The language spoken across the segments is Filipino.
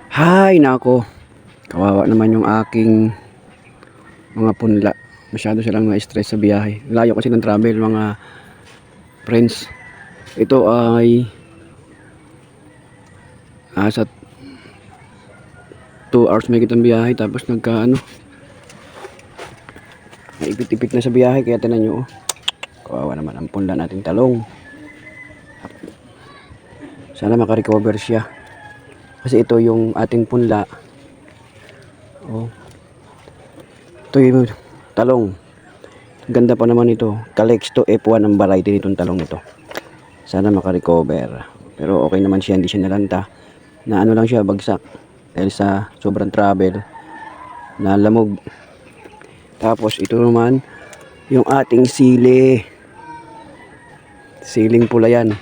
Hay nako, kawawa naman yung aking mga punla. Masyado silang na-stress sa biyahe. Layo kasi ng travel mga friends. Ito ay sa 2 hours may kitang biyahe, tapos naipit-ipit na sa biyahe, kaya tinan nyo, kawawa naman ang punla nating talong. Sana makarecover siya. Kasi ito yung ating punla. Oh. Ito yung talong. Ganda pa naman ito. Calixto F1 ang variety nitong talong ito. Sana makarecover. Pero okay naman siya, hindi siya nalanta. Na ano lang siya, bagsak. Dahil sa sobrang travel. Nalamog. Tapos ito naman, yung ating sili. Siling pula yan.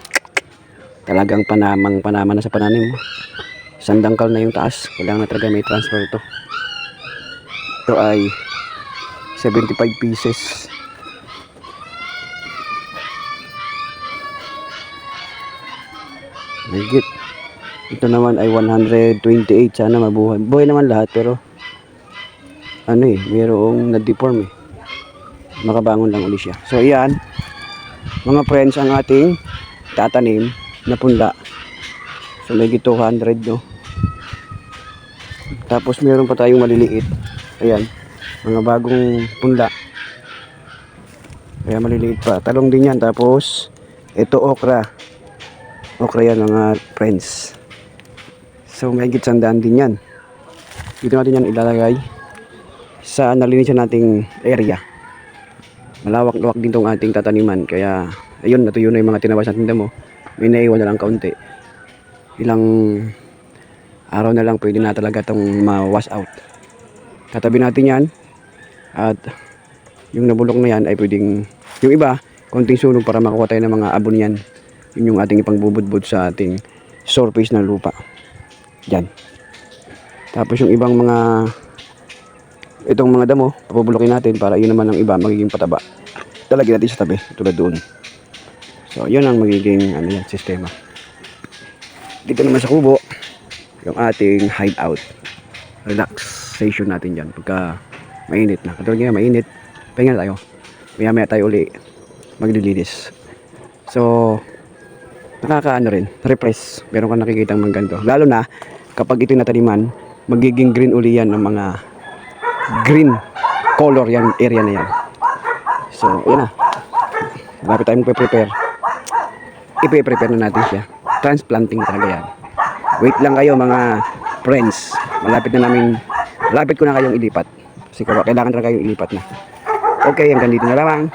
Talagang panama na sa pananim. Sandangkal na yung taas. Kailangan na talaga may transfer ito. Ito ay 75 pieces. Higit. Ito naman ay 128. Sana mabuhay. Buhay naman lahat, pero mayroong na-deform Makabangon lang ulit siya. So yan, mga friends, ang ating tatanim na punla. So may 200 no. Tapos meron pa tayong maliliit. Ayan, mga bagong punla. Kaya maliliit pa. Talong din yan. Tapos ito okra. Okra yan mga friends. So may 100 din yan. Dito natin yan ilalagay sa nalinisan nating area. Malawak-lawak din tong ating tataniman. Kaya ayun, natuyo na yung mga tinawas natin damo. May naiwan na lang kaunti. Ilang araw na lang pwede na talaga itong ma-wash out. Tatabi natin yan. At yung nabulok na yan ay pwedeng, yung iba, konting sunog para makuha tayo ng mga abon yan. Yun yung ating ipangbubudbud sa ating surface ng lupa. Yan. Tapos yung ibang itong mga damo, papubulokin natin para yun naman ang iba magiging pataba. Talagyan natin sa tabi, tulad doon. So yun ang magiging sistema. Dito naman sa kubo, yung ating hideout. Relaxation natin dyan pagka mainit na. Katulad nga mainit, pahinga tayo. Maya tayo uli maglilinis. So nakakaano rin, refresh. Meron kang nakikitang mga ganito. Lalo na kapag ito nataniman, magiging green uli yan ng mga green color yan, area na yan. So yun na, malapit tayong prepare. Ipe-prepare na natin siya. Transplanting talaga yan. Wait lang kayo mga friends. Malapit ko na kayong ilipat. Kasi kailangan talaga kayong ilipat na. Okay, hanggang dito na lamang.